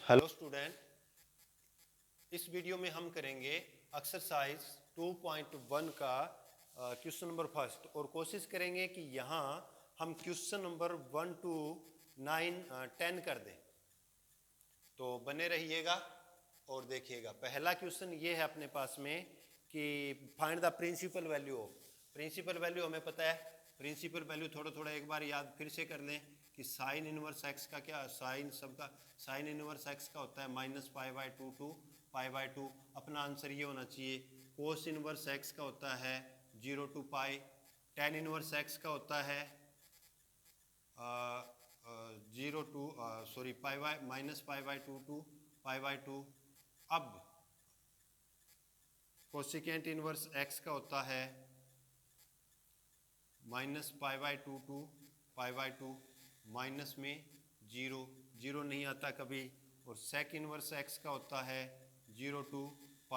Hello student, इस video में हम करेंगे एक्सरसाइज 2.1 का क्वेश्चन नंबर फर्स्ट और कोशिश करेंगे कि यहाँ हम क्वेश्चन नंबर 1 to 9 10 कर दें। तो बने रहिएगा और देखिएगा। पहला क्वेश्चन ये है अपने पास में कि find the principal value of. Principal value हमें पता है, प्रिंसिपल वैल्यू थोड़ा एक बार याद फिर से कर लें कि साइन इनवर्स एक्स का क्या, साइन इनवर्स एक्स का होता है -π/2 to π/2। अपना आंसर ये होना चाहिए। कोस इनवर्स एक्स का होता है 0 to π। टेन इनवर्स एक्स का होता है 0 to -π/2 to π/2। अब कोसिकेंट इनवर्स एक्स का होता है -π/2 to π/2, माइनस में 0 नहीं आता कभी। और सेक इनवर्स एक्स का होता है 0 to π,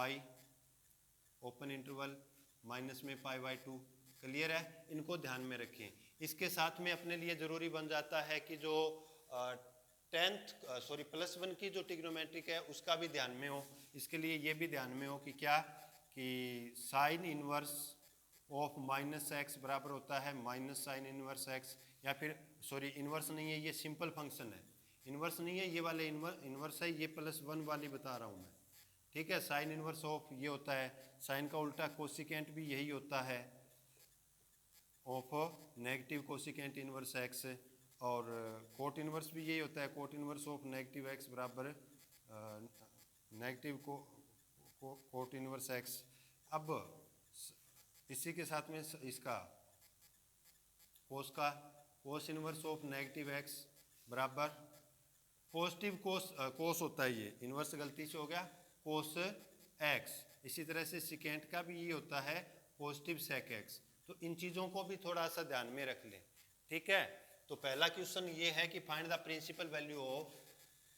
ओपन इंटरवल, माइनस में π/2। क्लियर है? इनको ध्यान में रखें। इसके साथ में अपने लिए ज़रूरी बन जाता है कि जो +1 की जो ट्रिग्नोमेट्रिक है उसका भी ध्यान में हो। इसके लिए ये भी ध्यान में हो कि क्या, कि साइन इनवर्स ऑफ -x बराबर होता है माइनस साइन इनवर्स x, या फिर इनवर्स नहीं है, ये सिंपल फंक्शन है। इनवर्स नहीं है, ये वाले इनवर्स है, ये +1 वाली बता रहा हूँ मैं। ठीक है, साइन इनवर्स ऑफ ये होता है, साइन का उल्टा कोसिकेंट भी यही होता है of negative cosecant inverse x, और कोट इनवर्स भी यही होता है, cot inverse of negative x बराबर नेगेटिव कोट इनवर्स x। अब इसी के साथ में इसका cos inverse of negative x बराबर पॉजिटिव कोस होता है, ये इनवर्स गलती से हो गया, कोस x। इसी तरह से सिकेंट का भी ये होता है पॉजिटिव सेक x। तो इन चीज़ों को भी थोड़ा सा ध्यान में रख लें। ठीक है, तो पहला क्वेश्चन ये है कि find the principal value of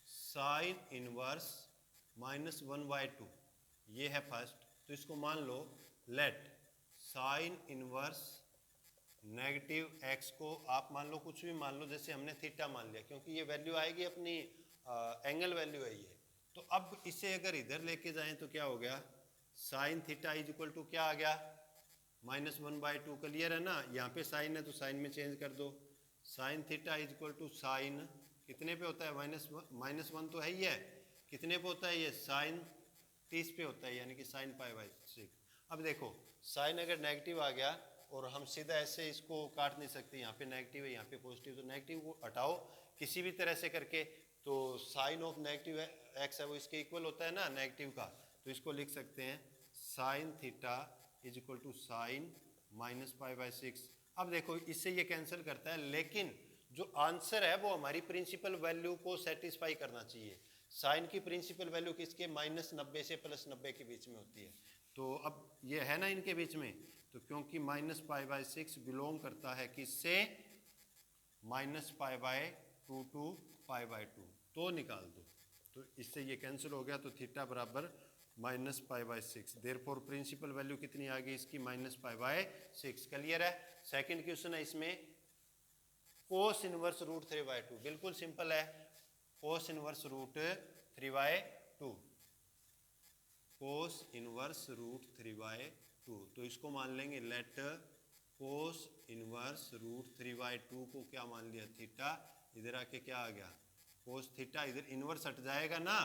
sine inverse -1/2। ये है फर्स्ट। तो इसको मान लो let sine inverse negative x को आप मान लो कुछ भी मान लो, जैसे हमने थीटा मान लिया क्योंकि ये वैल्यू आएगी अपनी एंगल वैल्यू है ये। तो अब इसे अगर इधर लेके जाएं तो क्या हो गया, sine theta is equal to क्या आ गया, -1/2। क्लियर है ना? यहाँ पे साइन है तो साइन में चेंज कर दो। Sine theta is equal to sine कितने पे होता है, -1 तो है ही है, कितने पे होता है ये, साइन 30 पे होता है, यानी कि साइन π/6। अब देखो साइन अगर नेगेटिव आ गया और हम सीधा ऐसे इसको काट नहीं सकते, यहाँ पे नेगेटिव है यहाँ पे पॉजिटिव, तो नेगेटिव को हटाओ किसी भी तरह से करके, तो साइन ऑफ नेगेटिव एक्स है वो इसके इक्वल होता है ना नेगेटिव का। तो इसको लिख सकते हैं sine theta is equal to sine -π/6। अब देखो इससे ये कैंसिल करता है, लेकिन जो आंसर है वो हमारी प्रिंसिपल वैल्यू को सेटिस्फाई करना चाहिए। साइन की प्रिंसिपल वैल्यू किसके, -90 से +90 के बीच में होती है। तो अब ये है ना इनके बीच में, तो क्योंकि -π/6 बिलोंग करता है किससे, -π/2 to π/2, तो निकाल दो। तो इससे ये कैंसिल हो गया, तो थीटा बराबर -π/6। देयरफॉर प्रिंसिपल वैल्यू कितनी आ गई इसकी, -π/6। क्लियर है? सेकंड क्वेश्चन है इसमें कोस इनवर्स √3/2। बिल्कुल सिंपल है, कोस इनवर्स √3/2, कोस इनवर्स √3/2। तो इसको मान लेंगे लेट कोस इनवर्स √3/2 को क्या मान लिया, थीटा। इधर आके क्या आ गया, कोस थीटा, इधर इनवर्स हट जाएगा ना।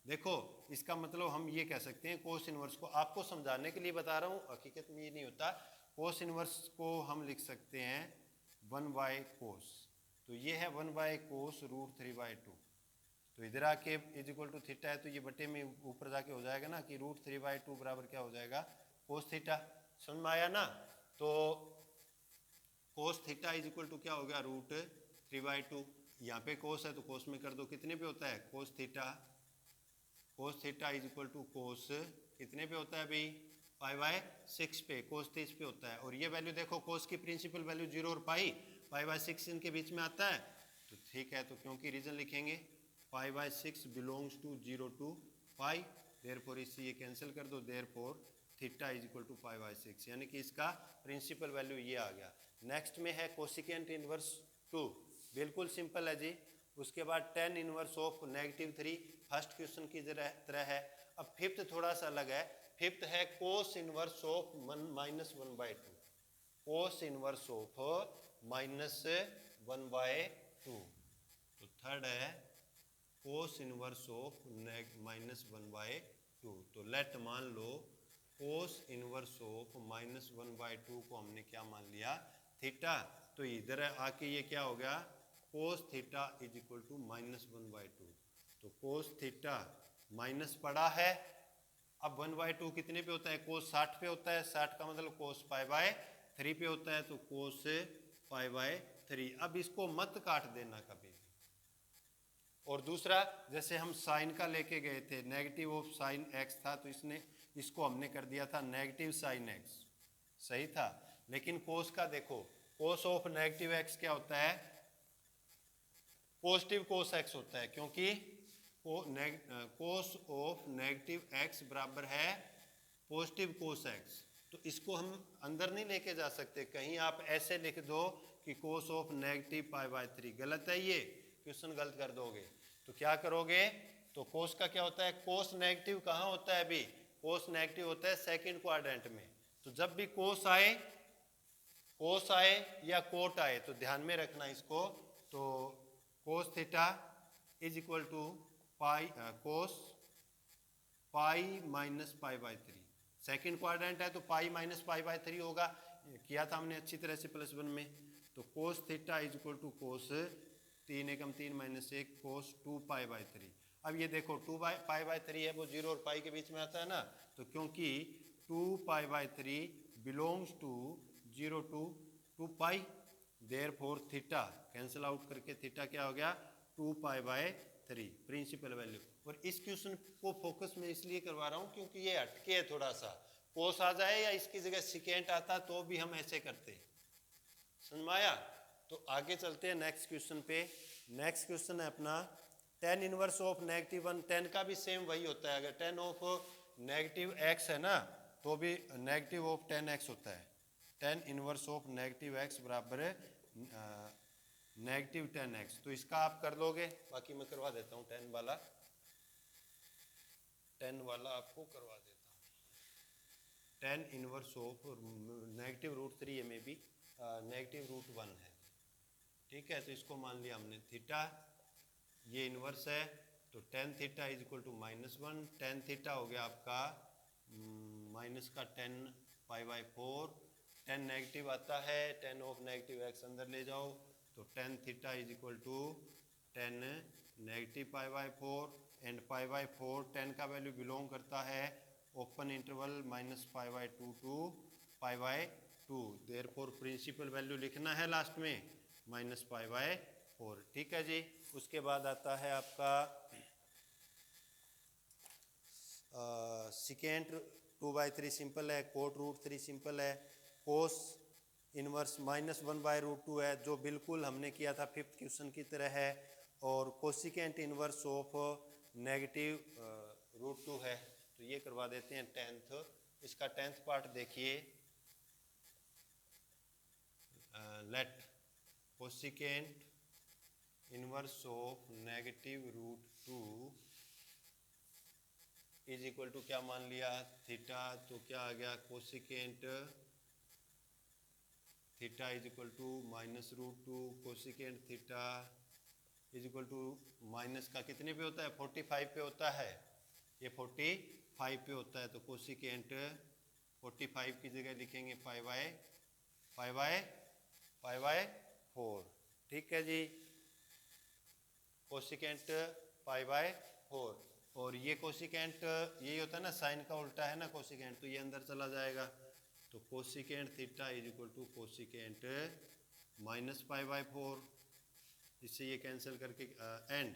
देखो इसका मतलब हम ये कह सकते हैं कोस इनवर्स को, आपको समझाने के लिए बता रहा हूँ, हकीकत में ये नहीं होता। कोस इनवर्स को हम लिख सकते हैं 1/कोस। तो ये है 1/कोस √3/2। तो इधर आके इज इक्वल टू थीटा है, तो ये बटे में ऊपर जाके हो जाएगा ना कि √3/2 बराबर क्या हो जाएगा, कोस थीटा। समझ में आया ना? तो cos theta is equal to क्या हो गया, √3/2। यहाँ पे कोस है तो कोस में कर दो, कितने पे होता है, cos theta. Cos theta is equal to cos कितने पे होता है भाई, π/6 पे, कोस 30 पे होता है। और ये वैल्यू देखो, कोस की प्रिंसिपल वैल्यू 0 और π/6 इनके बीच में आता है। तो ठीक है, तो क्योंकि रीजन लिखेंगे π/6 बिलोंग्स टू 0 to π, देयरफॉर इससे ये कैंसिल कर दो, therefore theta is equal to π/6, यानी कि इसका प्रिंसिपल वैल्यू ये आ गया। नेक्स्ट में है कोसिकेंट इनवर्स 2। बिल्कुल सिंपल है जी, उसके बाद tan inverse of -3 first question की तरह है। अब फिफ्थ थोड़ा सा अलग है, फिफ्थ है cos inverse of -1/2, cos inverse of -1/2। तो थर्ड है कोस इनवर्स ऑफ -1/2। तो लेट मान लो कोस इनवर्स ऑफ -1/2 को हमने क्या मान लिया, थीटा। तो इधर आके ये क्या हो गया, cos theta is equal to -1/2। तो कोस थीटा माइनस पड़ा है, अब 1/2 कितने पे होता है, कोस 60 पे होता है, 60 का मतलब कोस π/3 पे होता है, तो कोस π/3। अब इसको मत काट देना कभी भी। और दूसरा, जैसे हम साइन का लेके गए थे, नेगेटिव ऑफ साइन x था, तो इसको हमने कर दिया था नेगेटिव साइन x, सही था। लेकिन कोस का देखो, कोस ऑफ नेगेटिव x क्या होता है, पॉजिटिव कोस x होता है, क्योंकि कोस ऑफ नेगेटिव x बराबर है पॉजिटिव कोस x। तो इसको हम अंदर नहीं लेके जा सकते, कहीं आप ऐसे लिख दो कि कोस ऑफ नेगेटिव π/3, गलत है, ये क्वेश्चन गलत कर दोगे। तो क्या करोगे, तो कोस का क्या होता है, कोस नेगेटिव कहाँ होता है, अभी कोस नेगेटिव होता है सेकंड क्वाड्रेंट में। तो जब भी कोस आए या कोट आए तो ध्यान में रखना इसको। तो cos theta is equal to cos π-π/3, second quadrant है तो π-π/3 होगा, किया था हमने अच्छी तरह से +1 में। तो cos theta is equal to cos 3 एकम 3 - 1 कोस 2π/3। अब ये देखो 2π/3 है, वो 0 और पाई के बीच में आता है ना, तो क्योंकि 2π/3 belongs to 0 to 2π, therefore theta cancel out करके थीटा क्या हो गया, 2π/3 प्रिंसिपल वैल्यू। और इस क्वेश्चन को फोकस में इसलिए करवा रहा हूँ क्योंकि ये हटके है थोड़ा सा, कोस आ जाए या इसकी जगह सिकेंट आता तो भी हम ऐसे करते, समझ में आया। तो आगे चलते हैं नेक्स्ट क्वेश्चन पे। नेक्स्ट क्वेश्चन है अपना tan इनवर्स ऑफ -1, tan का भी सेम वही होता है, अगर tan ऑफ -x है ना, तो भी नेगेटिव ऑफ tan x होता है। tan इनवर्स ऑफ -x बराबर नेगेटिव tan x। तो इसका आप कर लोगे, बाकी मैं करवा देता हूँ tan वाला आपको करवा देता हूँ। tan इनवर्स ऑफ -√3 में भी -√1 है, ठीक है। तो इसको मान लिया हमने थीटा, ये इनवर्स है, तो tan theta is equal to -1, tan theta हो गया आपका माइनस का tan π/4, tan नेगेटिव आता है, tan ऑफ -x अंदर ले जाओ, तो tan theta is equal to tan negative π/4 and π/4 tan का वैल्यू बिलोंग करता है open interval -π/2 to π/2, therefore principal value लिखना है लास्ट में -π/4, ठीक है जी। उसके बाद आता है आपका सिकेंट 2/3 सिंपल है, कोट √3 सिंपल है, कोस इनवर्स -1/√2 है, जो बिल्कुल हमने किया था फिफ्थ क्वेश्चन की तरह है, और कोसिकेंट इनवर्स ऑफ -√2 है। तो ये करवा देते हैं 10th। इसका 10th पार्ट देखिए, let cosecant inverse of -√2 is equal to क्या मान लिया, थीटा। तो क्या आ गया, cosecant theta is equal to -√2 cosecant theta is equal to minus का कितने पे होता है, 45 पे होता है, ये 45 पे होता है। तो कोसिकेंट 45 की जगह लिखेंगे π/4, ठीक है जी, कोसिकेंट π/4। और ये कोसिकेंट यही होता है ना, साइन का उल्टा है ना कोसिकेंट, तो ये अंदर चला जाएगा। तो cosecant theta is equal to cosecant -π/4, इससे ये कैंसिल करके एंड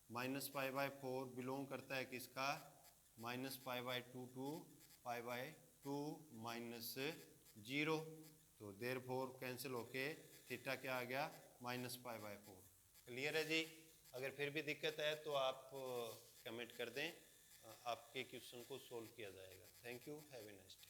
-π/4 बिलोंग करता है किसका, -π/2 टू π/2 -0। तो देयरफॉर कैंसिल होके थीटा क्या आ गया, -π/4। क्लियर है जी। अगर फिर भी दिक्कत है तो आप कमेंट कर दें, आपके क्वेश्चन को सोल्व किया जाएगा। Thank you, have a nice day.